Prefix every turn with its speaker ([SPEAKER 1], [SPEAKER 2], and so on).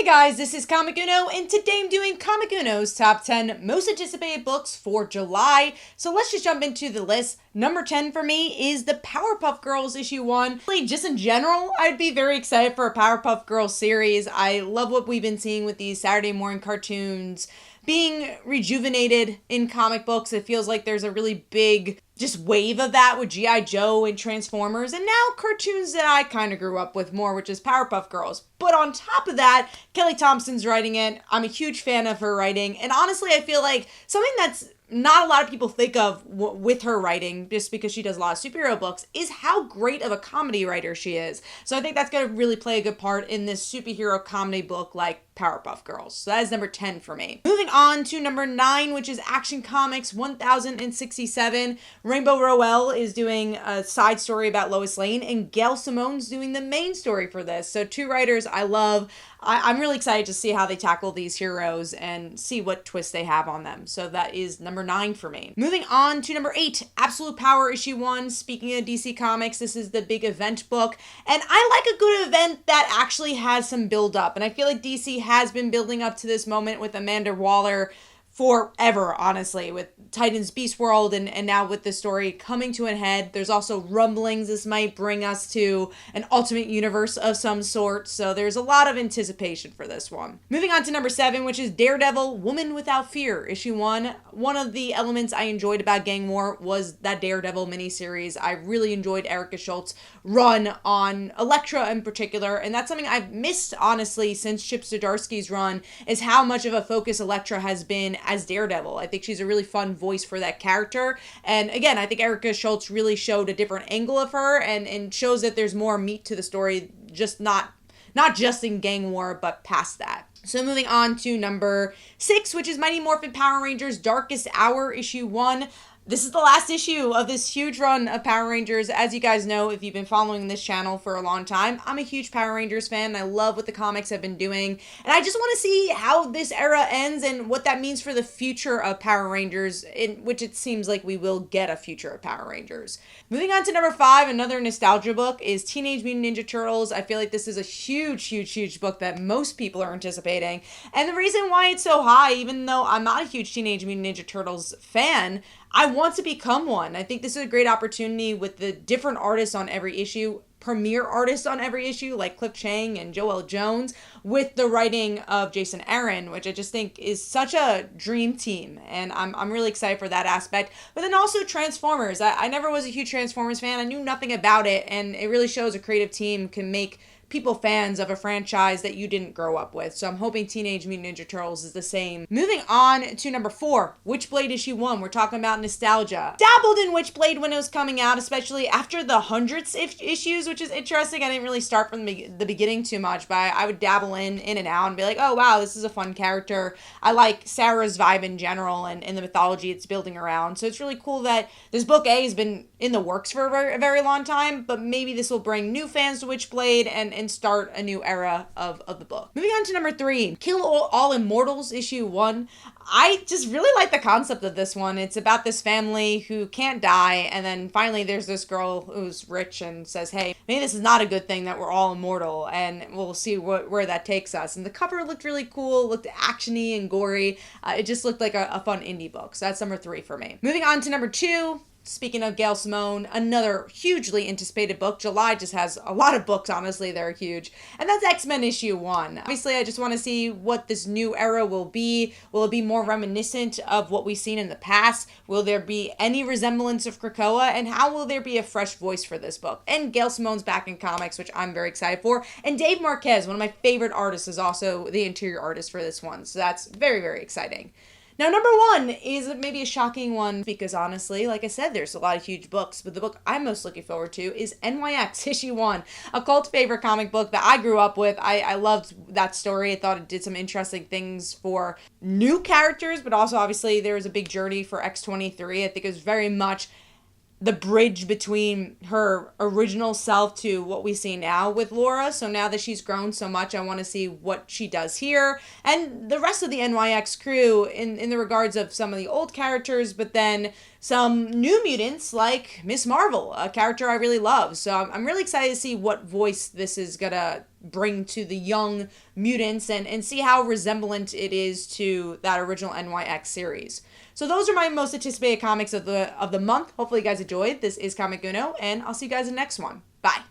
[SPEAKER 1] guys, this is Comic Uno, and today I'm doing Comic Uno's top 10 most anticipated books for July. So let's just jump into the list. Number 10 for me is the Powerpuff Girls issue 1. Just in general, I'd be very excited for a Powerpuff Girls series. I love what we've been seeing with these Saturday morning cartoons being rejuvenated in comic books. It feels like there's a really big just wave of that with G.I. Joe and Transformers, and now cartoons that I kind of grew up with more, which is Powerpuff Girls. But on top of that, Kelly Thompson's writing it. I'm a huge fan of her writing, and honestly, I feel like something that's not a lot of people think of with her writing, just because she does a lot of superhero books, is how great of a comedy writer she is. So I think that's going to really play a good part in this superhero comedy book like Powerpuff Girls. So that is number 10 for me. Moving on to number 9, which is Action Comics 1067. Rainbow Rowell is doing a side story about Lois Lane, and Gail Simone's doing the main story for this. So two writers I love. I'm really excited to see how they tackle these heroes and see what twists they have on them. So that is number 9 for me. Moving on to number 8, Absolute Power issue 1. Speaking of DC Comics, this is the big event book. And I like a good event that actually has some build up. And I feel like DC has been building up to this moment with Amanda Waller forever, honestly, with Titans Beast World and now with the story coming to an head. There's also rumblings this might bring us to an ultimate universe of some sort, so there's a lot of anticipation for this one. Moving on to number 7, which is Daredevil, Woman Without Fear, issue 1. One of the elements I enjoyed about Gang War was that Daredevil miniseries. I really enjoyed Erica Schultz's run on Elektra in particular, and that's something I've missed, honestly, since Chip Zdarsky's run, is how much of a focus Elektra has been as Daredevil. I think she's a really fun voice for that character. And again, I think Erica Schultz really showed a different angle of her and shows that there's more meat to the story, just not just in Gang War, but past that. So moving on to number 6, which is Mighty Morphin Power Rangers Darkest Hour issue 1. This is the last issue of this huge run of Power Rangers. As you guys know, if you've been following this channel for a long time, I'm a huge Power Rangers fan. I love what the comics have been doing. And I just want to see how this era ends and what that means for the future of Power Rangers, in which it seems like we will get a future of Power Rangers. Moving on to number 5, another nostalgia book, is Teenage Mutant Ninja Turtles. I feel like this is a huge book that most people are anticipating. And the reason why it's so high, even though I'm not a huge Teenage Mutant Ninja Turtles fan, I want to become one. I think this is a great opportunity with the different artists on every issue, premier artists on every issue like Cliff Chang and Joel Jones, with the writing of Jason Aaron, which I just think is such a dream team, and I'm really excited for that aspect. But then also Transformers. I never was a huge Transformers fan. I knew nothing about it, and it really shows a creative team can make people fans of a franchise that you didn't grow up with. So I'm hoping Teenage Mutant Ninja Turtles is the same. Moving on to number 4, Witchblade issue 1. We're talking about nostalgia. Dabbled in Witchblade when it was coming out, especially after the hundredths issues, which is interesting. I didn't really start from the beginning too much, but I would dabble in and out and be like, oh wow, this is a fun character. I like Sarah's vibe in general and the mythology it's building around. So it's really cool that this book A has been in the works for a very long time, but maybe this will bring new fans to Witchblade and start a new era of the book. Moving on to number 3, Kill All Immortals issue 1. I just really like the concept of this one. It's about this family who can't die, and then finally there's this girl who's rich and says, hey, maybe this is not a good thing that we're all immortal, and we'll see where that takes us. And the cover looked really cool, looked actiony and gory. It just looked like a fun indie book. So that's number 3 for me. Moving on to number 2, speaking of Gail Simone, another hugely anticipated book. July just has a lot of books, honestly, that are huge. And that's X-Men issue 1. Obviously, I just want to see what this new era will be. Will it be more reminiscent of what we've seen in the past? Will there be any resemblance of Krakoa? And how will there be a fresh voice for this book? And Gail Simone's back in comics, which I'm very excited for. And Dave Marquez, one of my favorite artists, is also the interior artist for this one. So that's very exciting. Now, number 1 is maybe a shocking one because honestly, like I said, there's a lot of huge books, but the book I'm most looking forward to is NYX issue 1, a cult favorite comic book that I grew up with. I loved that story. I thought it did some interesting things for new characters, but also obviously there was a big journey for X-23. I think it was very much the bridge between her original self to what we see now with Laura. So now that she's grown so much, I want to see what she does here. And the rest of the NYX crew in the regards of some of the old characters, but then some new mutants like Miss Marvel, a character I really love. So I'm really excited to see what voice this is gonna bring to the young mutants and see how resemblant it is to that original NYX series. So those are my most anticipated comics of the month. Hopefully you guys enjoyed. This is Comic Uno, and I'll see you guys in the next one. Bye.